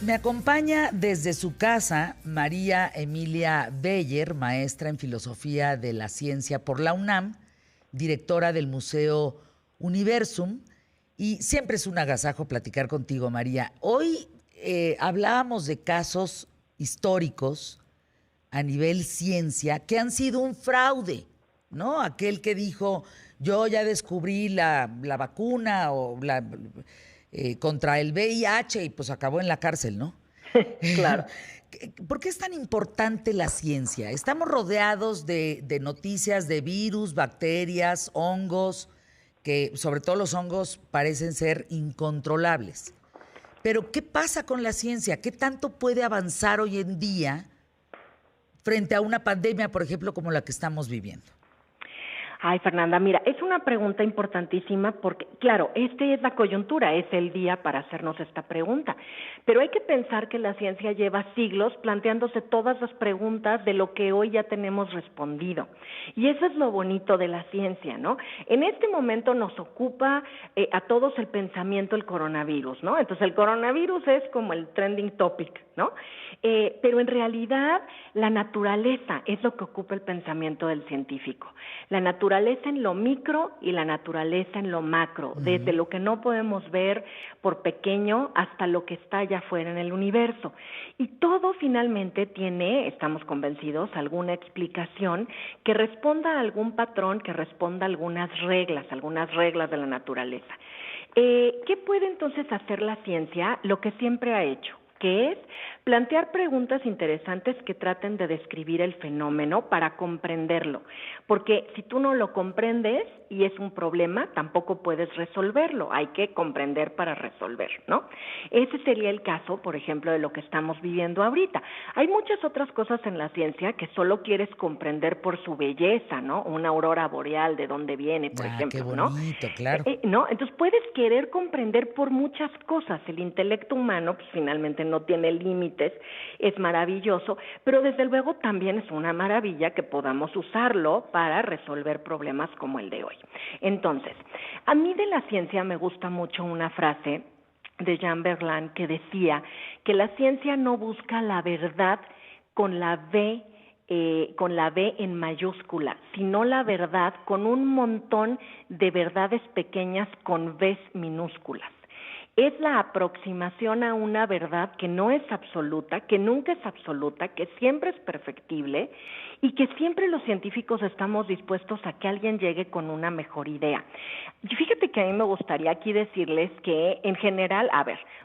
Me acompaña desde su casa María Emilia Beyer, maestra en Filosofía de la Ciencia por la UNAM, directora del Museo Universum, y siempre es un agasajo platicar contigo, María. Hoy hablábamos de casos históricos a nivel ciencia que han sido un fraude, ¿no? Aquel que dijo, yo ya descubrí la vacuna o contra el VIH y pues acabó en la cárcel, ¿no? Claro. ¿Por qué es tan importante la ciencia? Estamos rodeados de noticias de virus, bacterias, hongos, que sobre todo los hongos parecen ser incontrolables. Pero ¿qué pasa con la ciencia? ¿Qué tanto puede avanzar hoy en día frente a una pandemia, por ejemplo, como la que estamos viviendo? Ay, Fernanda, mira, es una pregunta importantísima porque, claro, es la coyuntura, es el día para hacernos esta pregunta. Pero hay que pensar que la ciencia lleva siglos planteándose todas las preguntas de lo que hoy ya tenemos respondido. Y eso es lo bonito de la ciencia, ¿no? En este momento nos ocupa a todos el pensamiento el coronavirus, ¿no? Entonces el coronavirus es como el trending topic, ¿no? Pero en realidad la naturaleza es lo que ocupa el pensamiento del científico. La naturaleza en lo micro y la naturaleza en lo macro, desde lo que no podemos ver por pequeño hasta lo que está allá afuera en el universo. Y todo finalmente tiene, estamos convencidos, alguna explicación que responda a algún patrón, que responda a algunas reglas de la naturaleza. ¿Qué puede entonces hacer la ciencia? Lo que siempre ha hecho, que es plantear preguntas interesantes que traten de describir el fenómeno para comprenderlo. Porque si tú no lo comprendes y es un problema, tampoco puedes resolverlo. Hay que comprender para resolver, ¿no? Ese sería el caso, por ejemplo, de lo que estamos viviendo ahorita. Hay muchas otras cosas en la ciencia que solo quieres comprender por su belleza, ¿no? Una aurora boreal, de dónde viene, por ejemplo, qué ¿no? bonito, claro. ¿No? Entonces puedes querer comprender por muchas cosas. El intelecto humano, pues finalmente no tiene límites, es maravilloso, pero desde luego también es una maravilla que podamos usarlo para resolver problemas como el de hoy. Entonces, a mí de la ciencia me gusta mucho una frase de Jean Berland que decía que la ciencia no busca la verdad con la V en mayúscula, sino la verdad con un montón de verdades pequeñas con V's minúsculas. Es la aproximación a una verdad que no es absoluta, que nunca es absoluta, que siempre es perfectible y que siempre los científicos estamos dispuestos a que alguien llegue con una mejor idea. Y fíjate que a mí me gustaría aquí decirles que en general,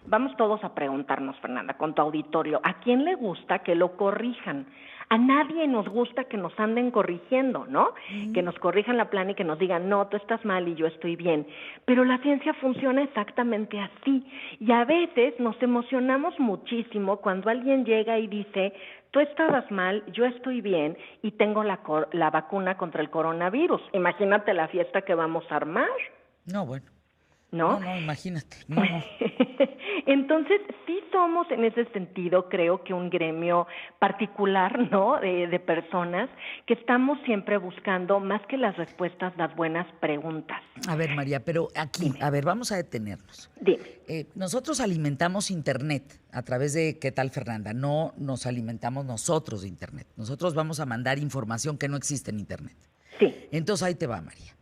vamos todos a preguntarnos, Fernanda, con tu auditorio, ¿a quién le gusta que lo corrijan? A nadie nos gusta que nos anden corrigiendo, ¿no? Que nos corrijan la plana y que nos digan, no, tú estás mal y yo estoy bien. Pero la ciencia funciona exactamente así. Y a veces nos emocionamos muchísimo cuando alguien llega y dice, tú estabas mal, yo estoy bien y tengo la vacuna contra el coronavirus. Imagínate la fiesta que vamos a armar. No, bueno. ¿No? No, imagínate. No. Entonces, sí somos en ese sentido, creo que un gremio particular, ¿no? De personas que estamos siempre buscando, más que las respuestas, las buenas preguntas. A ver, María, pero aquí, Dime. vamos a detenernos. Dime. Nosotros alimentamos Internet a través de, ¿qué tal, Fernanda? No nos alimentamos nosotros de Internet. Nosotros vamos a mandar información que no existe en Internet. Sí. Entonces, ahí te va, María.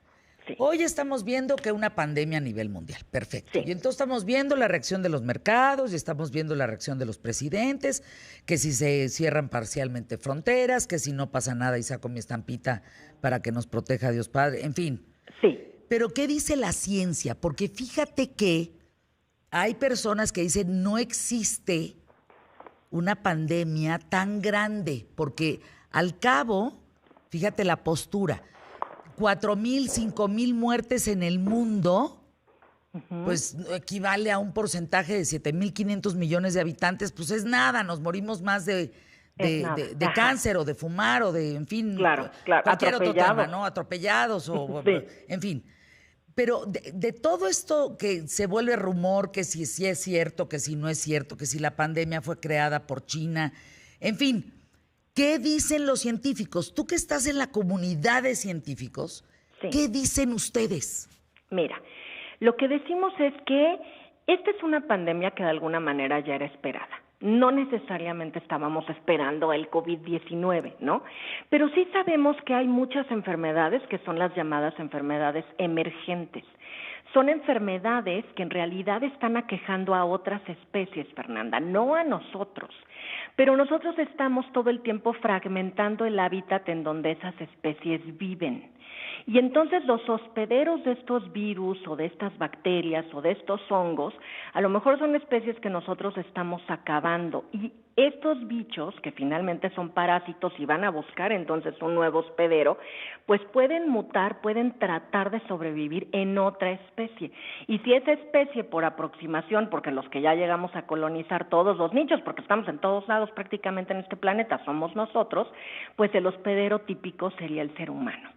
Sí. Hoy estamos viendo que una pandemia a nivel mundial, perfecto. Sí. Y entonces estamos viendo la reacción de los mercados y estamos viendo la reacción de los presidentes, que si se cierran parcialmente fronteras, que si no pasa nada y saco mi estampita para que nos proteja Dios Padre, en fin. Sí. Pero ¿qué dice la ciencia? Porque fíjate que hay personas que dicen no existe una pandemia tan grande, porque al cabo, fíjate la postura, 4,000, 5,000 muertes en el mundo, pues equivale a un porcentaje de 7,500 millones de habitantes, pues es nada, nos morimos más de cáncer o de fumar o de, en fin, claro, cualquier otro tema, ¿no? Atropellados o Sí. En fin. Pero de todo esto que se vuelve rumor, que si es cierto, que si no es cierto, que si la pandemia fue creada por China, en fin, ¿qué dicen los científicos? Tú que estás en la comunidad de científicos, Sí. ¿qué dicen ustedes? Mira, lo que decimos es que Esta es una pandemia que de alguna manera ya era esperada. No necesariamente estábamos esperando el COVID-19, ¿no? Pero sí sabemos que hay muchas enfermedades que son las llamadas enfermedades emergentes. Son enfermedades que en realidad están aquejando a otras especies, Fernanda, no a nosotros. Pero nosotros estamos todo el tiempo fragmentando el hábitat en donde esas especies viven. Y entonces los hospederos de estos virus o de estas bacterias o de estos hongos, a lo mejor son especies que nosotros estamos acabando. Y estos bichos, que finalmente son parásitos y van a buscar entonces un nuevo hospedero, pues pueden mutar, pueden tratar de sobrevivir en otra especie. Y si esa especie por aproximación, porque los que ya llegamos a colonizar todos los nichos, porque estamos en todos lados prácticamente en este planeta, somos nosotros, pues el hospedero típico sería el ser humano.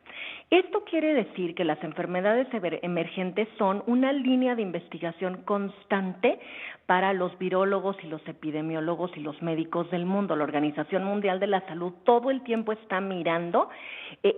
Esto quiere decir que las enfermedades emergentes son una línea de investigación constante para los virólogos y los epidemiólogos y los médicos del mundo. La Organización Mundial de la Salud todo el tiempo está mirando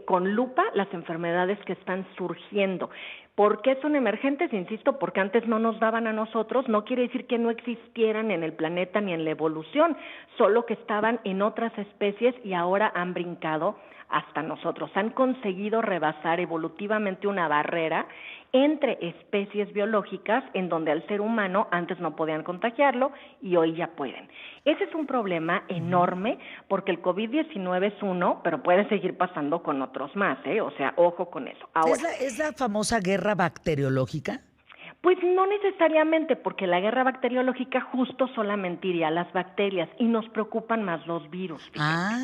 con lupa las enfermedades que están surgiendo. ¿Por qué son emergentes? Insisto, porque antes no nos daban a nosotros, no quiere decir que no existieran en el planeta ni en la evolución, solo que estaban en otras especies y ahora han brincado hasta nosotros. Han conseguido rebasar evolutivamente una barrera entre especies biológicas en donde al ser humano antes no podían contagiarlo y hoy ya pueden. Ese es un problema enorme porque el COVID-19 es uno, pero puede seguir pasando con otros más, O sea, ojo con eso. Ahora, ¿Es la famosa guerra bacteriológica? Pues no necesariamente, porque la guerra bacteriológica justo solamente iría a las bacterias y nos preocupan más los virus. Fíjate.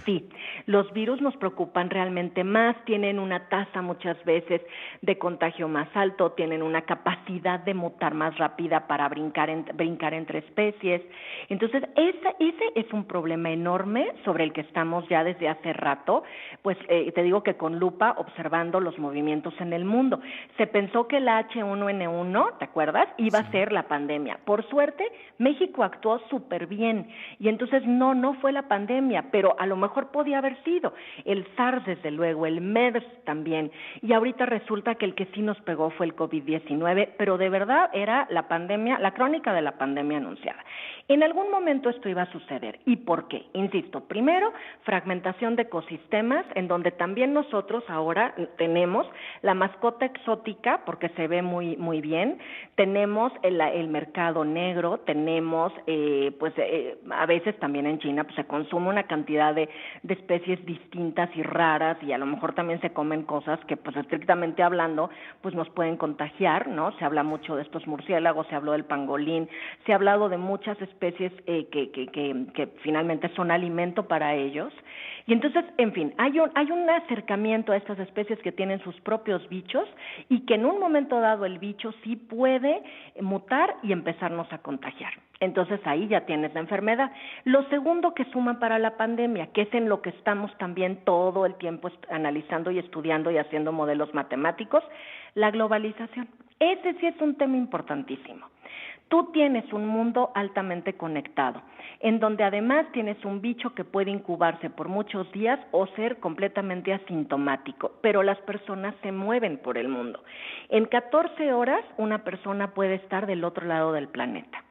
Sí, los virus nos preocupan realmente más, tienen una tasa muchas veces de contagio más alto, tienen una capacidad de mutar más rápida para brincar entre especies. Entonces, ese es un problema enorme sobre el que estamos ya desde hace rato, pues te digo que con lupa observando los movimientos en el mundo. Se pensó que la H1N1, ¿te acuerdas? Iba a ser la pandemia. Por suerte, México actuó súper bien y entonces no fue la pandemia, pero a lo mejor podía haber sido. El SARS, desde luego, el MERS también. Y ahorita resulta que el que sí nos pegó fue el COVID-19, pero de verdad era la pandemia, la crónica de la pandemia anunciada. En algún momento esto iba a suceder. ¿Y por qué? Insisto, primero, fragmentación de ecosistemas, en donde también nosotros ahora tenemos la mascota exótica, porque se ve muy bien, tenemos el mercado negro, tenemos, a veces también en China pues, se consume una cantidad de especies distintas y raras, y a lo mejor también se comen cosas que, pues estrictamente hablando, pues nos pueden contagiar, ¿no? Se habla mucho de estos murciélagos, se habló del pangolín, se ha hablado de muchas especies que finalmente son alimento para ellos. Y entonces, en fin, hay un acercamiento a estas especies que tienen sus propios bichos y que en un momento dado el bicho sí puede mutar y empezarnos a contagiar. Entonces ahí ya tienes la enfermedad. Lo segundo que suma para la pandemia, que es en lo que estamos también todo el tiempo analizando y estudiando y haciendo modelos matemáticos, la globalización. Ese sí es un tema importantísimo. Tú tienes un mundo altamente conectado, en donde además tienes un bicho que puede incubarse por muchos días o ser completamente asintomático, pero las personas se mueven por el mundo. En 14 horas una persona puede estar del otro lado del planeta.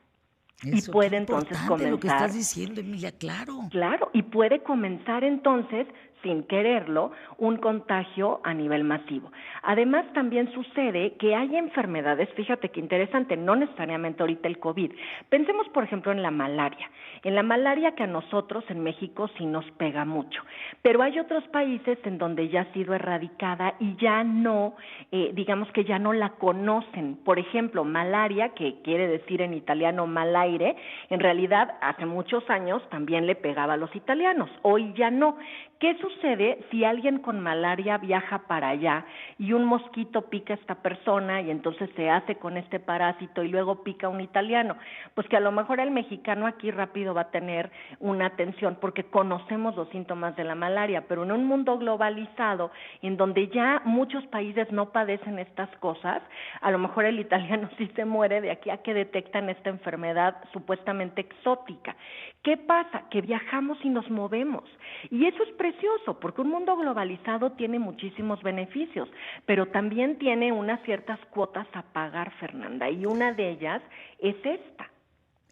Eso, y puede qué entonces importante comenzar. Lo que estás diciendo, Emilia, claro. Claro, y puede comenzar entonces, sin quererlo, un contagio a nivel masivo. Además, también sucede que hay enfermedades, fíjate qué interesante, no necesariamente ahorita el COVID. Pensemos, por ejemplo, en la malaria. En la malaria que a nosotros en México sí nos pega mucho, pero hay otros países en donde ya ha sido erradicada y ya no, digamos que ya no la conocen. Por ejemplo, malaria, que quiere decir en italiano mal aire, en realidad hace muchos años también le pegaba a los italianos, hoy ya no. ¿Qué sucede si alguien con malaria viaja para allá y un mosquito pica a esta persona y entonces se hace con este parásito y luego pica a un italiano? Pues que a lo mejor el mexicano aquí rápido va a tener una atención porque conocemos los síntomas de la malaria, pero en un mundo globalizado en donde ya muchos países no padecen estas cosas, a lo mejor el italiano sí se muere de aquí a que detectan esta enfermedad supuestamente exótica. ¿Qué pasa? Que viajamos y nos movemos. Y eso es precioso, riesgoso, porque un mundo globalizado tiene muchísimos beneficios, pero también tiene unas ciertas cuotas a pagar, Fernanda, y una de ellas es esta.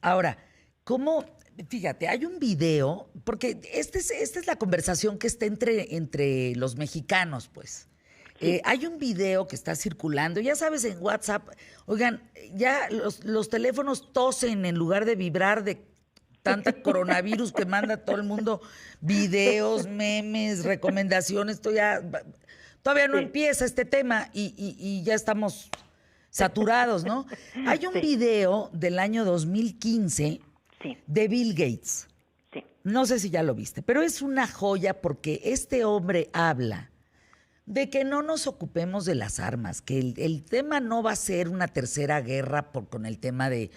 Ahora, ¿cómo? Fíjate, hay un video, porque esta es la conversación que está entre los mexicanos, pues. Sí. Hay un video que está circulando, ya sabes, en WhatsApp. Oigan, ya los teléfonos tosen en lugar de vibrar de tanta coronavirus que manda todo el mundo, videos, memes, recomendaciones. Todavía no Sí. empieza este tema y ya estamos saturados, ¿no? Hay un Sí. video del año 2015 Sí, de Bill Gates. sí, No sé si ya lo viste, pero es una joya porque este hombre habla de que no nos ocupemos de las armas, que el tema no va a ser una tercera guerra con el tema de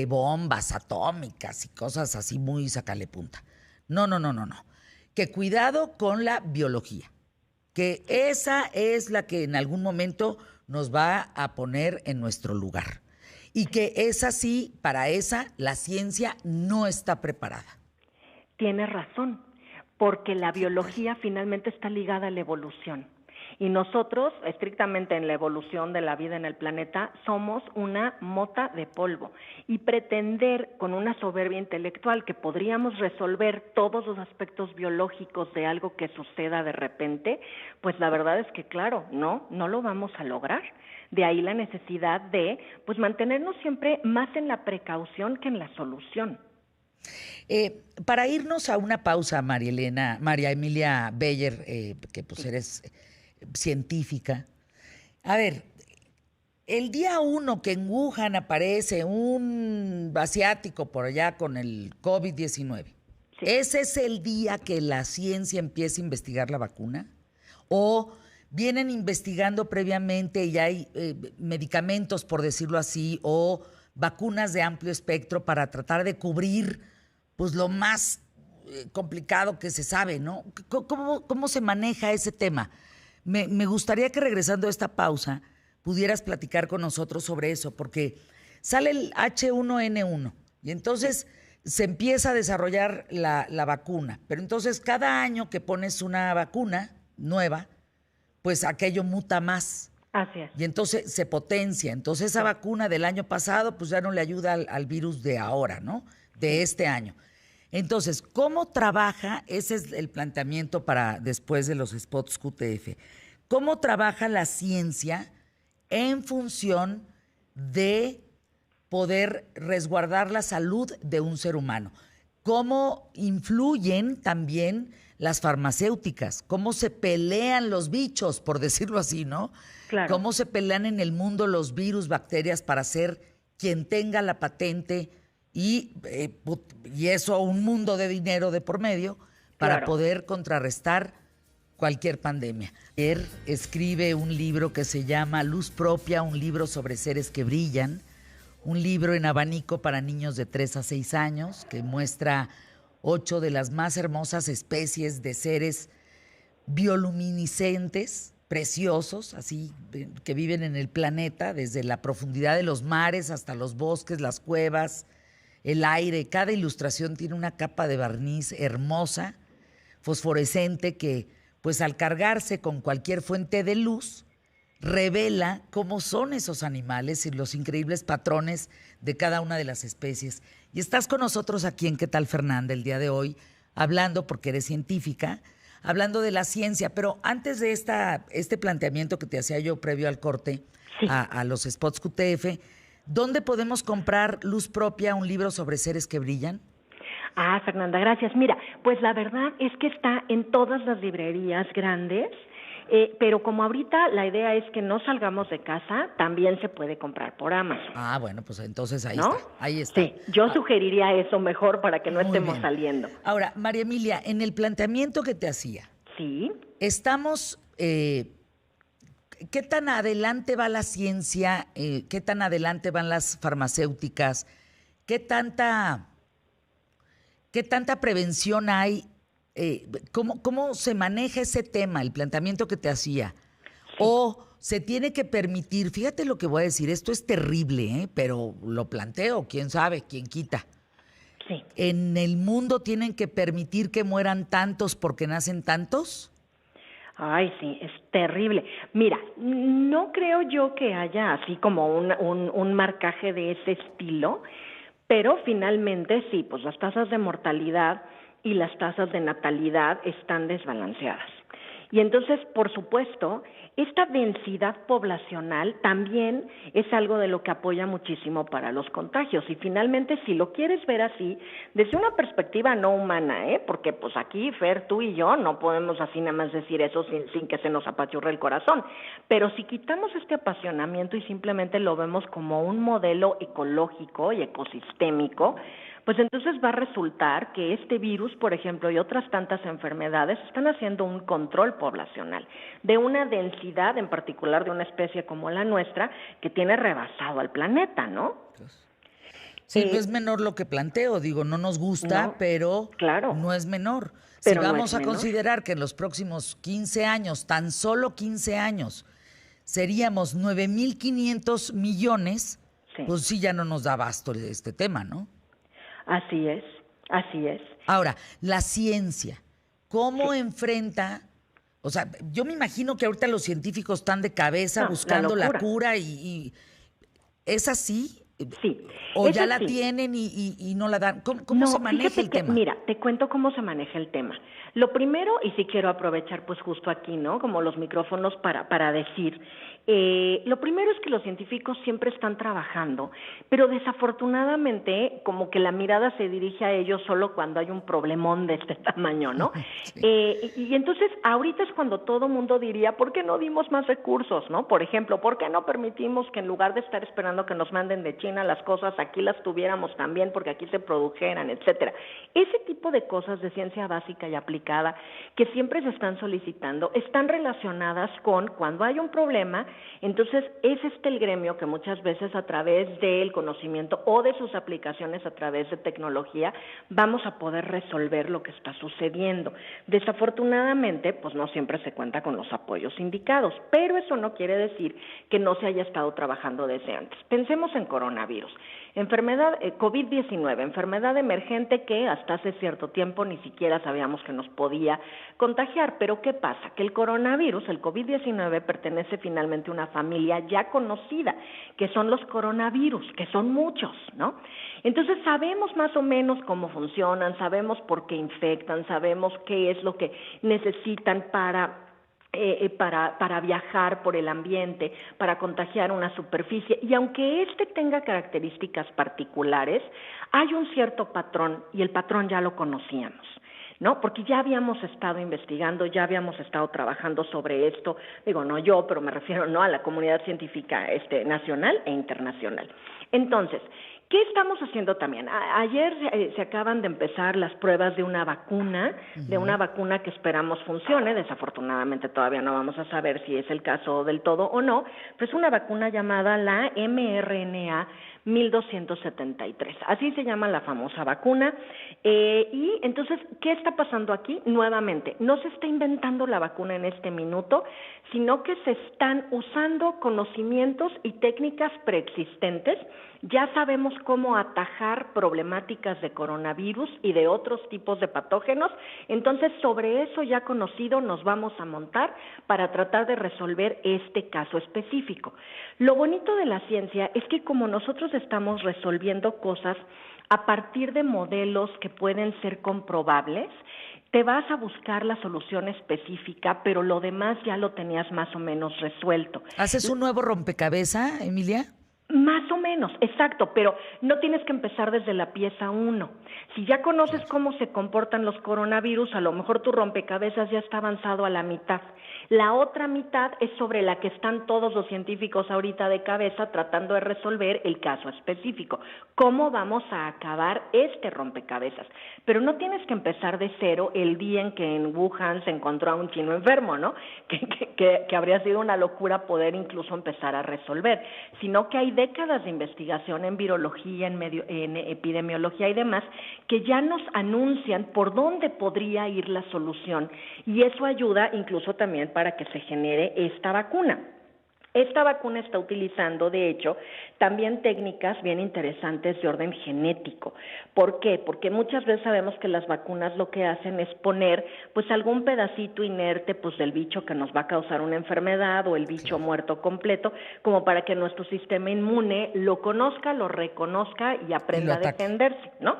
bombas atómicas y cosas así muy sacale punta. No. Que cuidado con la biología, que esa es la que en algún momento nos va a poner en nuestro lugar. Y que es así, para esa, la ciencia no está preparada. tienes razón, porque la biología finalmente está ligada a la evolución. Y nosotros, estrictamente en la evolución de la vida en el planeta, somos una mota de polvo. Y pretender con una soberbia intelectual que podríamos resolver todos los aspectos biológicos de algo que suceda de repente, pues la verdad es que, claro, no lo vamos a lograr. De ahí la necesidad de, pues, mantenernos siempre más en la precaución que en la solución. Para irnos a una pausa, María Emilia Beyer, que pues eres científica. A ver, el día 1 que en Wuhan aparece un asiático por allá con el COVID-19, Sí. ¿ese es el día que la ciencia empieza a investigar la vacuna? ¿O vienen investigando previamente y hay medicamentos, por decirlo así, o vacunas de amplio espectro para tratar de cubrir pues lo más complicado que se sabe, ¿no? ¿Cómo se maneja ese tema? Me gustaría que regresando a esta pausa pudieras platicar con nosotros sobre eso, porque sale el H1N1 y entonces se empieza a desarrollar la vacuna, pero entonces cada año que pones una vacuna nueva, pues aquello muta más. Así es. Y entonces se potencia. Entonces esa vacuna del año pasado pues ya no le ayuda al virus de ahora, ¿no? De este año. Entonces, ¿cómo trabaja? Ese es el planteamiento para después de los spots QTF. ¿Cómo trabaja la ciencia en función de poder resguardar la salud de un ser humano? ¿Cómo influyen también las farmacéuticas? ¿Cómo se pelean los bichos, por decirlo así, ¿no? Claro. ¿Cómo se pelean en el mundo los virus, bacterias para ser quien tenga la patente y eso un mundo de dinero de por medio para Claro. poder contrarrestar cualquier pandemia? Él escribe un libro que se llama Luz Propia, un libro sobre seres que brillan, un libro en abanico para niños de 3 a 6 años que muestra 8 de las más hermosas especies de seres bioluminiscentes, preciosos, así que viven en el planeta, desde la profundidad de los mares hasta los bosques, las cuevas, el aire. Cada ilustración tiene una capa de barniz hermosa, fosforescente, que pues al cargarse con cualquier fuente de luz, revela cómo son esos animales y los increíbles patrones de cada una de las especies. Y estás con nosotros aquí en ¿Qué tal, Fernanda? El día de hoy, hablando, porque eres científica, hablando de la ciencia. Pero antes de este planteamiento que te hacía yo previo al corte, Sí. a los spots QTF, ¿dónde podemos comprar Luz Propia, un libro sobre seres que brillan? Fernanda, gracias. Mira, pues la verdad es que está en todas las librerías grandes, pero como ahorita la idea es que no salgamos de casa, también se puede comprar por Amazon. Bueno, pues entonces ¿No? ahí está. Sí, yo sugeriría eso mejor para que no Muy estemos bien. saliendo. Ahora, María Emilia, en el planteamiento que te hacía, Sí, estamos, ¿qué tan adelante va la ciencia? ¿Qué tan adelante van las farmacéuticas? ¿Qué tanta prevención hay? ¿Cómo se maneja ese tema, el planteamiento que te hacía? O se tiene que permitir, fíjate lo que voy a decir, esto es terrible, pero lo planteo, quién sabe, quién quita. Sí. ¿En el mundo tienen que permitir que mueran tantos porque nacen tantos? Ay, sí, es terrible. Mira, no creo yo que haya así como un marcaje de ese estilo, pero finalmente sí, pues las tasas de mortalidad y las tasas de natalidad están desbalanceadas. Y entonces, por supuesto, esta densidad poblacional también es algo de lo que apoya muchísimo para los contagios. Y finalmente, si lo quieres ver así, desde una perspectiva no humana, porque pues aquí, Fer, tú y yo no podemos así nada más decir eso sin que se nos apachurre el corazón. Pero si quitamos este apasionamiento y simplemente lo vemos como un modelo ecológico y ecosistémico, pues entonces va a resultar que este virus, por ejemplo, y otras tantas enfermedades están haciendo un control poblacional de una densidad, en particular de una especie como la nuestra, que tiene rebasado al planeta, ¿no? Sí, no es menor lo que planteo, digo, no nos gusta, No, pero claro, no es menor. Si pero no es vamos a menor. considerar que en los próximos 15 años, tan solo 15 años, seríamos 9.500 millones, Sí. pues sí ya no nos da abasto este tema, ¿no? Así es, así es. Ahora, la ciencia, ¿cómo Sí. enfrenta? O sea, yo me imagino que ahorita los científicos están de cabeza No, la buscando la locura. cura y ¿es así? Sí, ¿O es ya la así. tienen y no la dan? ¿Cómo No, se maneja fíjate el que, tema? mira, te cuento cómo se maneja el tema. Lo primero, y sí quiero aprovechar pues justo aquí, ¿no? Como los micrófonos para decir, lo primero es que los científicos siempre están trabajando, pero desafortunadamente como que la mirada se dirige a ellos solo cuando hay un problemón de este tamaño, ¿no? Sí. Y entonces ahorita es cuando todo mundo diría, ¿por qué no dimos más recursos, no? Por ejemplo, ¿por qué no permitimos que en lugar de estar esperando que nos manden de China las cosas, aquí las tuviéramos también porque aquí se produjeran, etcétera? Ese tipo de cosas de ciencia básica y aplicada que siempre se están solicitando están relacionadas con cuando hay un problema, entonces es el gremio que muchas veces a través del conocimiento o de sus aplicaciones a través de tecnología vamos a poder resolver lo que está sucediendo. Desafortunadamente, pues no siempre se cuenta con los apoyos indicados, pero eso no quiere decir que no se haya estado trabajando desde antes. Pensemos en coronavirus. Enfermedad COVID-19, enfermedad emergente que hasta hace cierto tiempo ni siquiera sabíamos que nos podía contagiar. Pero ¿qué pasa? Que el coronavirus, el COVID-19, pertenece finalmente a una familia ya conocida, que son los coronavirus, que son muchos, ¿no? Entonces sabemos más o menos cómo funcionan, sabemos por qué infectan, sabemos qué es lo que necesitan para viajar por el ambiente, para contagiar una superficie. Y aunque tenga características particulares, hay un cierto patrón y el patrón ya lo conocíamos, ¿no? Porque ya habíamos estado investigando, ya habíamos estado trabajando sobre esto, digo, no yo, pero me refiero no a la comunidad científica nacional e internacional. Entonces, ¿qué estamos haciendo también? Ayer se acaban de empezar las pruebas de una vacuna, que esperamos funcione. Desafortunadamente todavía no vamos a saber si es el caso del todo o no, pero es una vacuna llamada la mRNA 1273. Así se llama la famosa vacuna. Y entonces, ¿qué está pasando aquí? Nuevamente, no se está inventando la vacuna en este minuto, sino que se están usando conocimientos y técnicas preexistentes. Ya sabemos cómo atajar problemáticas de coronavirus y de otros tipos de patógenos, entonces sobre eso ya conocido nos vamos a montar para tratar de resolver este caso específico. Lo bonito de la ciencia es que como nosotros estamos resolviendo cosas a partir de modelos que pueden ser comprobables, te vas a buscar la solución específica, pero lo demás ya lo tenías más o menos resuelto. ¿Haces un nuevo rompecabezas, Emilia? Más o menos, exacto, pero no tienes que empezar desde la pieza 1. Si ya conoces cómo se comportan los coronavirus, a lo mejor tu rompecabezas ya está avanzado a la mitad. La otra mitad es sobre la que están todos los científicos ahorita de cabeza tratando de resolver el caso específico. ¿Cómo vamos a acabar este rompecabezas? Pero no tienes que empezar de cero el día en que en Wuhan se encontró a un chino enfermo, ¿no? Que habría sido una locura poder incluso empezar a resolver, sino que hay décadas de investigación en virología, en epidemiología y demás, que ya nos anuncian por dónde podría ir la solución, y eso ayuda incluso también para que se genere esta vacuna. Esta vacuna está utilizando, de hecho, también técnicas bien interesantes de orden genético. ¿Por qué? Porque muchas veces sabemos que las vacunas lo que hacen es poner pues algún pedacito inerte pues del bicho que nos va a causar una enfermedad o el bicho muerto completo, como para que nuestro sistema inmune lo conozca, lo reconozca y aprenda a defenderse, ¿no?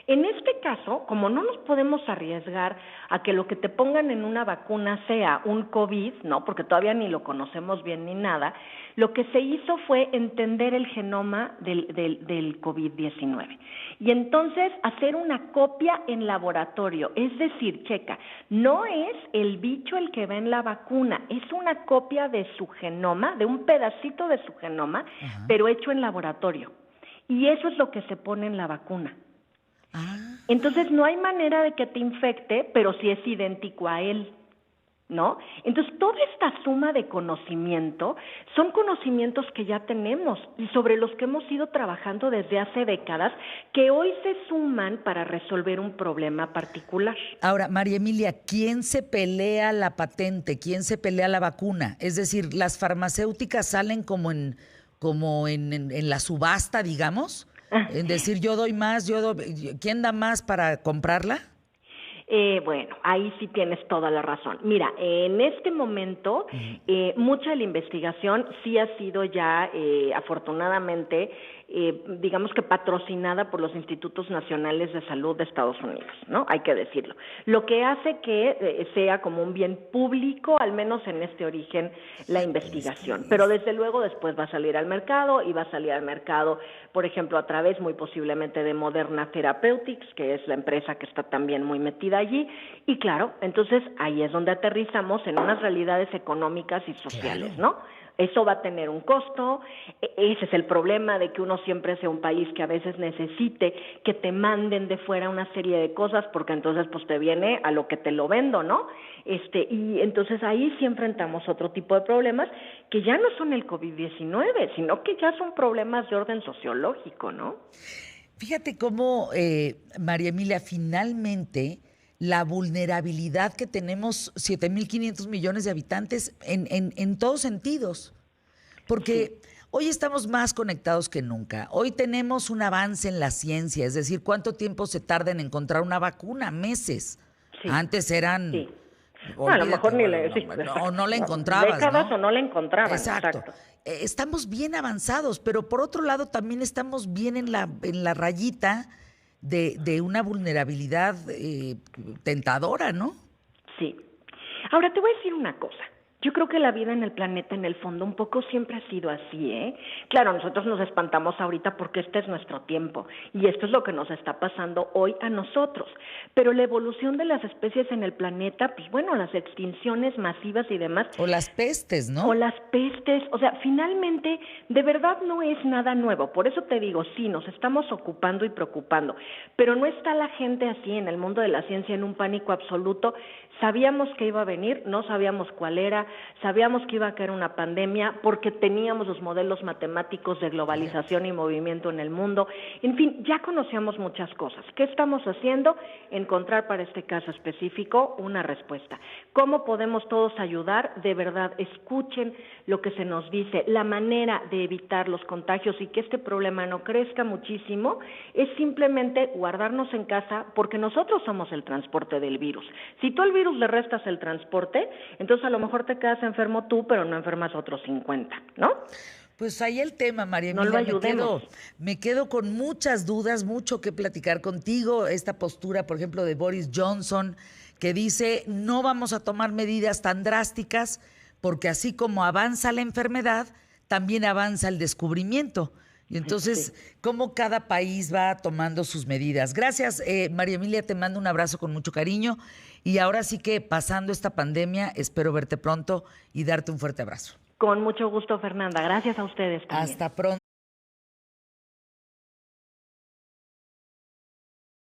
En este caso, como no nos podemos arriesgar a que lo que te pongan en una vacuna sea un COVID, ¿no? Porque todavía ni lo conocemos bien ni nada, lo que se hizo fue entender el genoma del COVID-19. Y entonces hacer una copia en laboratorio, es decir, checa, no es el bicho el que va en la vacuna, es una copia de su genoma, de un pedacito de su genoma, pero hecho en laboratorio. Y eso es lo que se pone en la vacuna. Entonces no hay manera de que te infecte, pero sí es idéntico a él, ¿no? Entonces toda esta suma de conocimiento son conocimientos que ya tenemos y sobre los que hemos ido trabajando desde hace décadas, que hoy se suman para resolver un problema particular. Ahora, María Emilia, ¿quién se pelea la patente? ¿Quién se pelea la vacuna? Es decir, ¿las farmacéuticas salen como en la subasta, digamos? En decir, yo doy más, ¿quién da más para comprarla? Bueno, ahí sí tienes toda la razón. Mira, en este momento, mucha de la investigación sí ha sido ya, afortunadamente, digamos que patrocinada por los Institutos Nacionales de Salud de Estados Unidos, ¿no? Hay que decirlo. Lo que hace que sea como un bien público, al menos en este origen, la investigación. Pero desde luego después va a salir al mercado y va a salir al mercado, por ejemplo, a través muy posiblemente de Moderna Therapeutics, que es la empresa que está también muy metida allí. Y claro, entonces ahí es donde aterrizamos en unas realidades económicas y sociales, ¿no? Eso va a tener un costo, ese es el problema de que uno siempre sea un país que a veces necesite que te manden de fuera una serie de cosas, porque entonces pues te viene a lo que te lo vendo, ¿no? Y entonces ahí sí enfrentamos otro tipo de problemas que ya no son el COVID-19, sino que ya son problemas de orden sociológico, ¿no? Fíjate cómo, María Emilia, finalmente la vulnerabilidad que tenemos 7.500 millones de habitantes en todos sentidos. Porque hoy estamos más conectados que nunca. Hoy tenemos un avance en la ciencia, es decir, ¿cuánto tiempo se tarda en encontrar una vacuna? Meses. Sí. Antes eran... Sí. A lo mejor ni no la encontrabas, décadas, ¿no? O no la encontraban. Exacto. Estamos bien avanzados, pero por otro lado también estamos bien en la rayita de una vulnerabilidad tentadora, ¿no? Sí. Ahora te voy a decir una cosa. Yo creo que la vida en el planeta, en el fondo, un poco siempre ha sido así, ¿eh? Claro, nosotros nos espantamos ahorita porque este es nuestro tiempo y esto es lo que nos está pasando hoy a nosotros. Pero la evolución de las especies en el planeta, pues bueno, las extinciones masivas y demás. O las pestes, ¿no? O las pestes, o sea, finalmente, de verdad no es nada nuevo. Por eso te digo, sí, nos estamos ocupando y preocupando, pero no está la gente así en el mundo de la ciencia en un pánico absoluto. Sabíamos que iba a venir, no sabíamos cuál era, sabíamos que iba a caer una pandemia porque teníamos los modelos matemáticos de globalización y movimiento en el mundo. En fin, ya conocíamos muchas cosas. ¿Qué estamos haciendo? Encontrar para este caso específico una respuesta. ¿Cómo podemos todos ayudar? De verdad, escuchen lo que se nos dice. La manera de evitar los contagios y que este problema no crezca muchísimo es simplemente guardarnos en casa porque nosotros somos el transporte del virus. Si tú al virus le restas el transporte, entonces a lo mejor te quedas enfermo tú, pero no enfermas otros 50, ¿no? Pues ahí el tema, María Emilia. No lo ayudemos. Me quedo con muchas dudas, mucho que platicar contigo. Esta postura, por ejemplo, de Boris Johnson, que dice no vamos a tomar medidas tan drásticas porque así como avanza la enfermedad, también avanza el descubrimiento. Y entonces, cómo cada país va tomando sus medidas. Gracias, María Emilia, te mando un abrazo con mucho cariño. Y ahora sí que pasando esta pandemia, espero verte pronto y darte un fuerte abrazo. Con mucho gusto, Fernanda. Gracias a ustedes también. Hasta pronto.